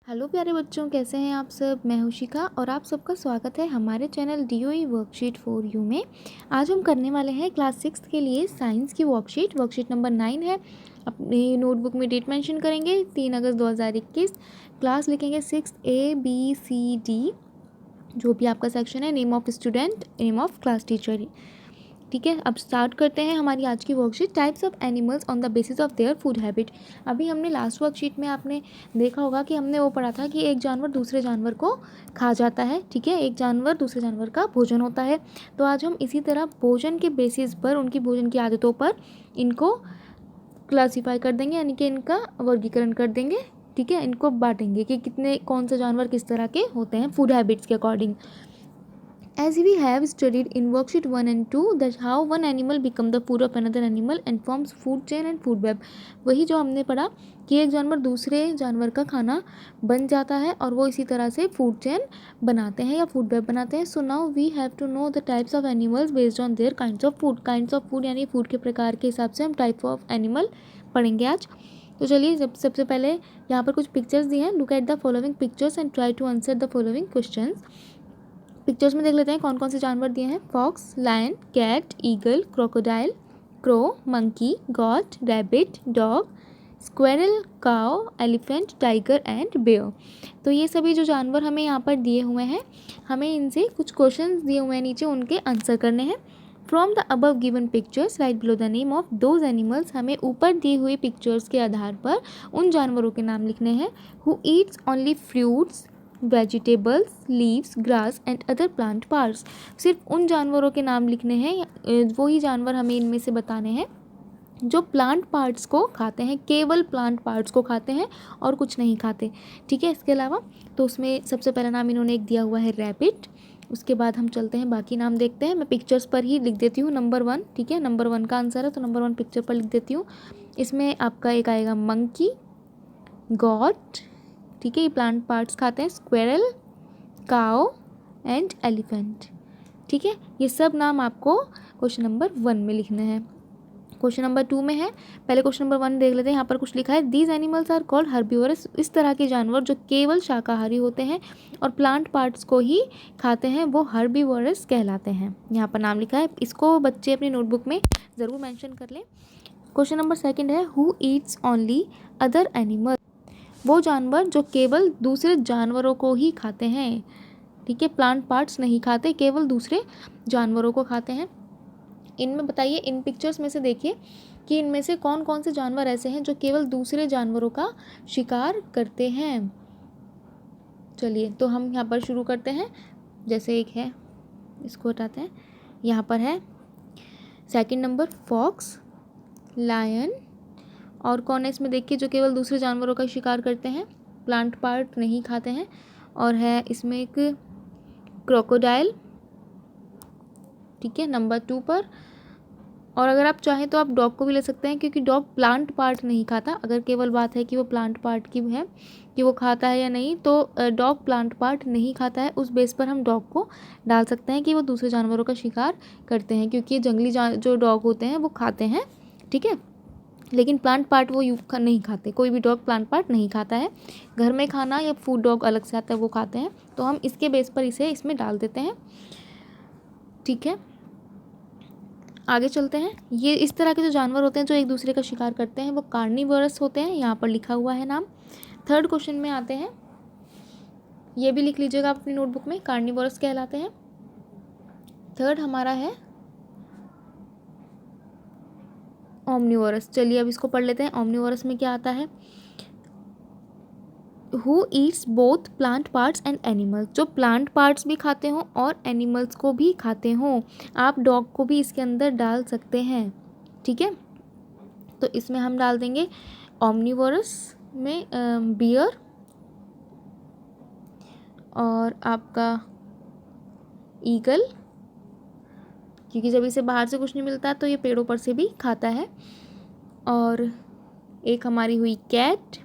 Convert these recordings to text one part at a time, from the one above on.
Hello प्यारे बच्चों, कैसे हैं आप सब। मैं हूं शिखा और आप सबका स्वागत है हमारे channel DOE worksheet for you में। आज हम करने वाले हैं क्लास 6 के लिए साइंस की वर्कशीट नंबर 9 है। अपनी नोटबुक में डेट मेंशन करेंगे 3 अगस्त 2021। क्लास लिखेंगे 6 ABCD, जो भी आपका सेक्शन है, name of student, name of class teacher. ठीक है, अब स्टार्ट करते हैं हमारी आज की worksheet. Types of animals on the basis of their food habit. अभी हमने लास्ट वर्कशीट में आपने देखा होगा कि हमने वो पढ़ा था कि एक जानवर दूसरे जानवर को खा जाता है। ठीक है, एक जानवर दूसरे जानवर का भोजन होता है। तो आज हम इसी तरह भोजन के बेसिस पर, उनकी भोजन की आदतों पर इनको क्लासीफाई कर देंगे, यानी कि इनका वर्गीकरण कर देंगे। ठीक है, इनको बांटेंगे कि कितने, कौन से जानवर किस तरह के होते हैं फूड हैबिट्स के according. As we have studied in worksheet 1 and 2 that how one animal become the food of another animal and forms food chain and food web। वही जो हमने पढ़ा कि एक जानवर दूसरे जानवर का खाना बन जाता है और वो इसी तरह से फूड चेन बनाते हैं या फूड वेब बनाते हैं। So now we have to know the types of animals based on their kinds of food. Kinds of food यानी फूड के प्रकार के हिसाब से हम टाइप ऑफ एनिमल पढ़ेंगे आज। तो चलिए, जब सबसे पहले यहाँ पर कुछ पिक्चर्स दी हैं। Look at the following pictures and try to answer the following questions. Pictures में देख लेते हैं कौन कौन से जानवर दिए हैं। Fox, lion, cat, eagle, crocodile, crow, monkey, goat, rabbit, dog, squirrel, cow, elephant, tiger and bear. तो ये सभी जो जानवर हमें यहाँ पर दिए हुए हैं, हमें इनसे कुछ क्वेश्चंस दिए हुए हैं नीचे, उनके आंसर करने हैं। From the above given pictures right below the name of those animals. हमें ऊपर दी हुई पिक्चर्स के आधार पर उन जानवरों के नाम लिखने हैं। Who Yeats only fruits, vegetables, leaves, grass and other plant parts. सिर्फ उन जानवरों के नाम लिखने हैं, वही जानवर हमें इनमें से बताने हैं जो प्लांट पार्ट्स को खाते हैं, केवल प्लांट पार्ट्स को खाते हैं और कुछ नहीं खाते। ठीक है, इसके अलावा तो उसमें सबसे पहला नाम इन्होंने एक दिया हुआ है रैबिट। उसके बाद हम चलते हैं, बाकी नाम देखते हैं। मैं पिक्चर्स पर ही लिख देती हूँ नंबर 1। ठीक है, नंबर 1 का आंसर है तो नंबर 1 पिक्चर पर लिख देती हूँ। इसमें आपका एक आएगा मंकी, गॉट, ठीक है, ये प्लांट पार्ट्स खाते हैं, स्क्वेरल, काओ एंड एलिफेंट। ठीक है, ये सब नाम आपको क्वेश्चन नंबर 1 में लिखने हैं। क्वेश्चन नंबर 2 में है, पहले क्वेश्चन नंबर 1 देख लेते हैं। यहाँ पर कुछ लिखा है, these animals are called herbivorous. इस तरह के जानवर जो केवल शाकाहारी होते हैं और प्लांट पार्ट्स को ही खाते हैं, वो हर्बीवोरस कहलाते हैं। यहाँ पर नाम लिखा है, इसको बच्चे अपनी नोटबुक में ज़रूर मैंशन कर लें। क्वेश्चन नंबर 2 है, who Yeats only other animal. वो जानवर जो केवल दूसरे जानवरों को ही खाते हैं। ठीक है, प्लांट पार्ट्स नहीं खाते, केवल दूसरे जानवरों को खाते हैं। इनमें बताइए, इन पिक्चर्स में से देखिए कि इनमें से कौन कौन से जानवर ऐसे हैं जो केवल दूसरे जानवरों का शिकार करते हैं। चलिए, तो हम यहाँ पर शुरू करते हैं। जैसे एक है, इसको हटाते हैं। यहाँ पर है 2 नंबर फॉक्स, लायन, और कौन है इसमें देखिए जो केवल दूसरे जानवरों का शिकार करते हैं, प्लांट पार्ट नहीं खाते हैं। और है इसमें एक क्रोकोडाइल। ठीक है, नंबर 2 पर। और अगर आप चाहें तो आप डॉग को भी ले सकते हैं, क्योंकि डॉग प्लांट पार्ट नहीं खाता। अगर केवल बात है कि वो प्लांट पार्ट की है कि वो खाता है या नहीं, तो डॉग प्लांट पार्ट नहीं खाता है, उस बेस पर हम डॉग को डाल सकते हैं कि वो दूसरे जानवरों का शिकार करते हैं, क्योंकि ये जंगली जो डॉग होते हैं वो खाते हैं। ठीक है, लेकिन प्लांट पार्ट वो नहीं खाते। कोई भी डॉग प्लांट पार्ट नहीं खाता है। घर में खाना या फूड डॉग अलग से आता है, वो खाते हैं। तो हम इसके बेस पर इसे इसमें डाल देते हैं। ठीक है, आगे चलते हैं। ये इस तरह के जो जानवर होते हैं जो एक दूसरे का शिकार करते हैं, वो कार्निवोरस होते हैं। यहाँ पर लिखा हुआ है नाम। 3rd क्वेश्चन में आते हैं, ये भी लिख लीजिएगा आप अपनी नोटबुक में, कार्निवोरस कहलाते हैं। 3rd हमारा है ओमनिवोरस। चलिए अब इसको पढ़ लेते हैं। ओमनिवोरस में क्या आता है, who Yeats both plant parts and animals. जो प्लांट पार्ट्स भी खाते हों और एनिमल्स को भी खाते हों। आप डॉग को भी इसके अंदर डाल सकते हैं। ठीक है, तो इसमें हम डाल देंगे ओमनिवोरस में बियर, और आपका ईगल, क्योंकि जब इसे बाहर से कुछ नहीं मिलता तो ये पेड़ों पर से भी खाता है। और एक हमारी हुई कैट,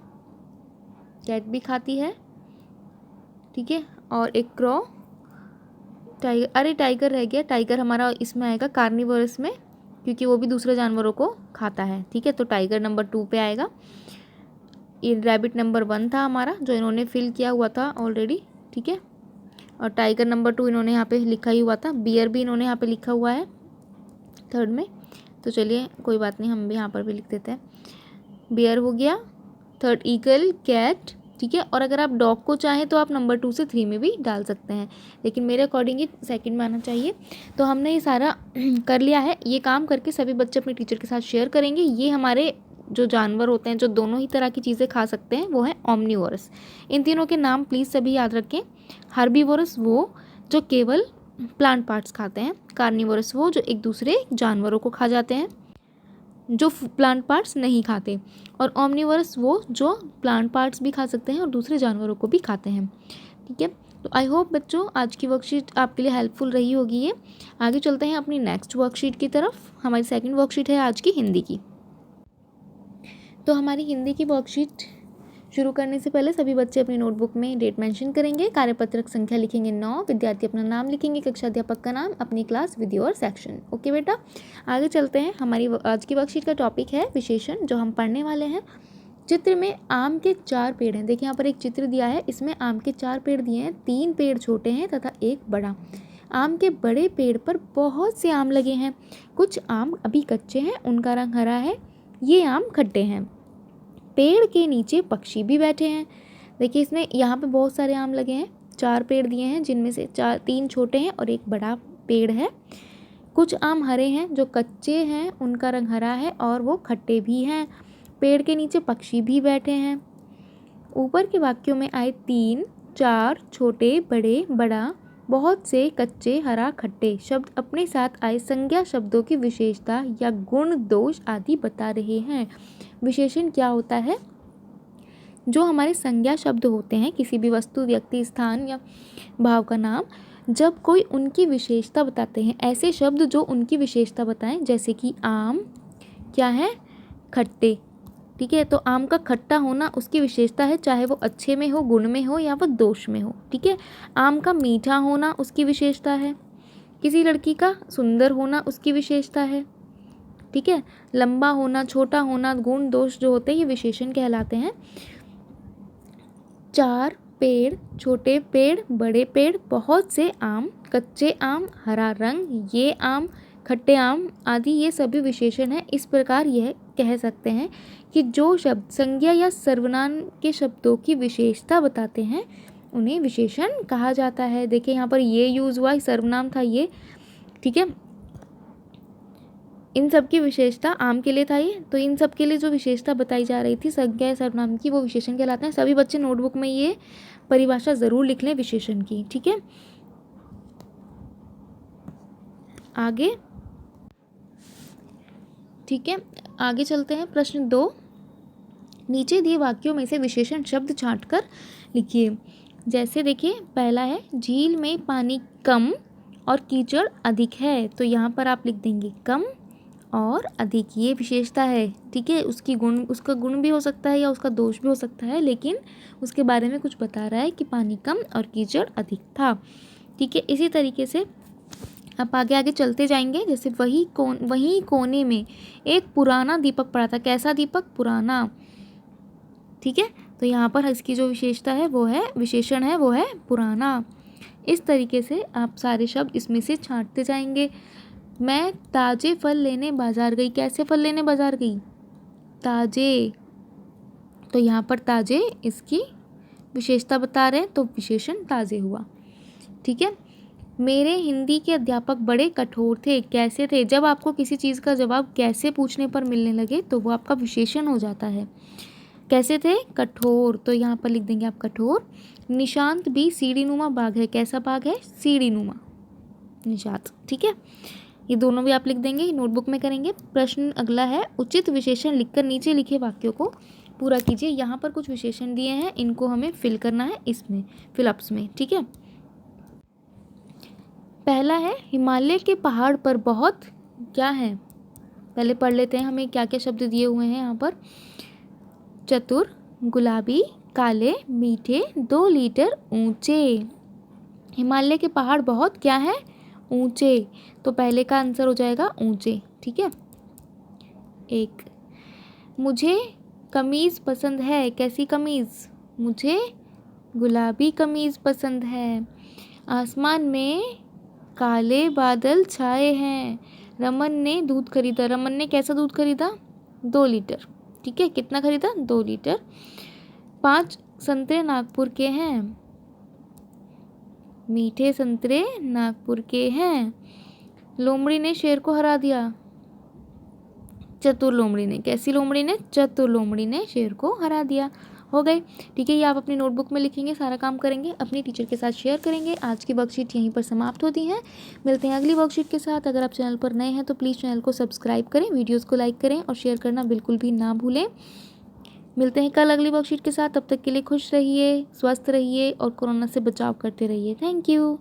कैट भी खाती है। ठीक है, और एक क्रो, टाइगर, अरे टाइगर रह गया, टाइगर हमारा इसमें आएगा कार्निवोरस में, क्योंकि वो भी दूसरे जानवरों को खाता है। ठीक है, तो टाइगर नंबर 2 पे आएगा। ये रैबिट नंबर 1 था हमारा, जो इन्होंने फिल किया हुआ था ऑलरेडी, ठीक है। और टाइगर नंबर 2 इन्होंने यहाँ पे लिखा ही हुआ था। बियर भी इन्होंने यहाँ पे लिखा हुआ है थर्ड में। तो चलिए कोई बात नहीं, हम भी यहाँ पर भी लिख देते हैं। बियर हो गया, थर्ड ईगल, कैट, ठीक है। और अगर आप डॉग को चाहें तो आप नंबर 2 से 3 में भी डाल सकते हैं, लेकिन मेरे अकॉर्डिंग ये सेकंड में आना चाहिए। तो हमने ये सारा कर लिया है। ये काम करके सभी बच्चे अपने टीचर के साथ शेयर करेंगे। ये हमारे जो जानवर होते हैं जो दोनों ही तरह की चीज़ें खा सकते हैं वो है ओमनीवोरस। इन तीनों के नाम प्लीज़ सभी याद रखें। हर्बीवोरस वो जो केवल प्लांट पार्ट्स खाते हैं, कार्निवोरस वो जो एक दूसरे जानवरों को खा जाते हैं जो प्लांट पार्ट्स नहीं खाते, और ओमनीवोरस वो जो प्लांट पार्ट्स भी खा सकते हैं और दूसरे जानवरों को भी खाते हैं, ठीक है। तो आई होप बच्चों आज की वर्कशीट आपके लिए हेल्पफुल रही होगी। ये आगे चलते हैं अपनी नेक्स्ट वर्कशीट की तरफ। हमारी सेकंड वर्कशीट है आज की हिंदी की। तो हमारी हिंदी की वर्कशीट शुरू करने से पहले सभी बच्चे अपनी नोटबुक में डेट मेंशन करेंगे, कार्यपत्रक संख्या लिखेंगे 9, विद्यार्थी अपना नाम लिखेंगे, कक्षा अध्यापक का नाम, अपनी क्लास, विधि और सेक्शन। ओके बेटा, आगे चलते हैं। हमारी आज की वर्कशीट का टॉपिक है विशेषण, जो हम पढ़ने वाले हैं। चित्र में आम के 4 पेड़ हैं। देखिए यहाँ पर एक चित्र दिया है, इसमें आम के 4 पेड़ दिए हैं, 3 पेड़ छोटे हैं तथा एक बड़ा। आम के बड़े पेड़ पर बहुत से आम लगे हैं। कुछ आम अभी कच्चे हैं, उनका रंग हरा है, ये आम खट्टे हैं। पेड़ के नीचे पक्षी भी बैठे हैं। देखिए इसमें यहाँ पे बहुत सारे आम लगे हैं, 4 पेड़ दिए हैं जिनमें से 3 छोटे हैं और एक बड़ा पेड़ है। कुछ आम हरे हैं, जो कच्चे हैं उनका रंग हरा है और वो खट्टे भी हैं। पेड़ के नीचे पक्षी भी बैठे हैं। ऊपर के वाक्यों में आए 3, 4, छोटे, बड़े, बड़ा, बहुत से, कच्चे, हरा, खट्टे शब्द अपने साथ आए संज्ञा शब्दों की विशेषता या गुण, दोष आदि बता रहे हैं। विशेषण क्या होता है? जो हमारे संज्ञा शब्द होते हैं, किसी भी वस्तु, व्यक्ति, स्थान या भाव का नाम, जब कोई उनकी विशेषता बताते हैं, ऐसे शब्द जो उनकी विशेषता बताएं, जैसे कि आम क्या है? खट्टे, ठीक है। तो आम का खट्टा होना उसकी विशेषता है, चाहे वो अच्छे में हो, गुण में हो या वो दोष में हो, ठीक है। आम का मीठा होना उसकी विशेषता है। किसी लड़की का सुंदर होना उसकी विशेषता है, ठीक है। लंबा होना, छोटा होना, गुण, दोष जो होते हैं ये विशेषण कहलाते हैं। 4 पेड़, छोटे पेड़, बड़े पेड़, बहुत से आम, कच्चे आम, हरा रंग, ये आम, खट्टे आम आदि ये सभी विशेषण हैं। इस प्रकार यह कह सकते हैं कि जो शब्द संज्ञा या सर्वनाम के शब्दों की विशेषता बताते हैं उन्हें विशेषण कहा जाता है। देखिए यहाँ पर ये यूज़ हुआ, सर्वनाम था ये, ठीक है। इन सब की विशेषता आम के लिए था ये, तो इन सब के लिए जो विशेषता बताई जा रही थी संज्ञा या सर्वनाम की, वो विशेषण कहलाते हैं। सभी बच्चे नोटबुक में ये परिभाषा ज़रूर लिख लें विशेषण की, ठीक है। आगे, ठीक है, आगे चलते हैं। प्रश्न 2, नीचे दिए वाक्यों में से विशेषण शब्द छांटकर लिखिए। जैसे देखिए पहला है, झील में पानी कम और कीचड़ अधिक है, तो यहाँ पर आप लिख देंगे कम और अधिक, ये विशेषता है, ठीक है। उसका गुण भी हो सकता है या उसका दोष भी हो सकता है, लेकिन उसके बारे में कुछ बता रहा है कि पानी कम और कीचड़ अधिक था, ठीक है। इसी तरीके से आप आगे चलते जाएंगे। जैसे वही कोने में एक पुराना दीपक पड़ा था। कैसा दीपक? पुराना, ठीक है। तो यहाँ पर इसकी जो विशेषता है वो है, विशेषण है वो है पुराना। इस तरीके से आप सारे शब्द इसमें से छांटते जाएंगे। मैं ताजे फल लेने बाजार गई। कैसे फल लेने बाजार गई? ताजे, तो यहाँ पर ताजे इसकी विशेषता बता रहे हैं, तो विशेषण ताजे हुआ, ठीक है। मेरे हिंदी के अध्यापक बड़े कठोर थे। कैसे थे? जब आपको किसी चीज़ का जवाब कैसे पूछने पर मिलने लगे तो वो आपका विशेषण हो जाता है। कैसे थे? कठोर, तो यहाँ पर लिख देंगे आप कठोर। निशांत भी सीढ़ीनुमा बाग है। कैसा बाग है? सीढ़ीनुमा, निशांत, ठीक है। ये दोनों भी आप लिख देंगे, नोटबुक में करेंगे। प्रश्न अगला है, उचित विशेषण लिखकर नीचे लिखे वाक्यों को पूरा कीजिए। यहाँ पर कुछ विशेषण दिए हैं, इनको हमें फिल करना है इसमें, फिलअप्स में, ठीक है। पहला है, हिमालय के पहाड़ पर बहुत क्या है? पहले पढ़ लेते हैं, हमें क्या क्या शब्द दिए हुए हैं यहाँ पर। चतुर, गुलाबी, काले, मीठे, 2 लीटर, ऊंचे। हिमालय के पहाड़ बहुत क्या है? ऊंचे, तो पहले का आंसर हो जाएगा ऊंचे, ठीक है। 1, मुझे कमीज़ पसंद है। कैसी कमीज़? मुझे गुलाबी कमीज़ पसंद है। आसमान में काले बादल छाए हैं। रमन ने दूध खरीदा। रमन ने कैसा दूध खरीदा? 2 लीटर। ठीक है, कितना खरीदा? 2 लीटर। 5 संतरे नागपुर के हैं। मीठे संतरे नागपुर के हैं। लोमड़ी ने शेर को हरा दिया। चतुर लोमड़ी ने। कैसी लोमड़ी ने? चतुर लोमड़ी ने शेर को हरा दिया। हो गए। ठीक है, ये आप अपनी नोटबुक में लिखेंगे, सारा काम करेंगे, अपनी टीचर के साथ शेयर करेंगे। आज की वर्कशीट यहीं पर समाप्त होती है। मिलते हैं अगली वर्कशीट के साथ। अगर आप चैनल पर नए हैं तो प्लीज़ चैनल को सब्सक्राइब करें, वीडियोज़ को लाइक करें और शेयर करना बिल्कुल भी ना भूलें। मिलते हैं कल अगली वर्कशीट के साथ। तब तक के लिए खुश रहिए, स्वस्थ रहिए और कोरोना से बचाव करते रहिए। Thank you.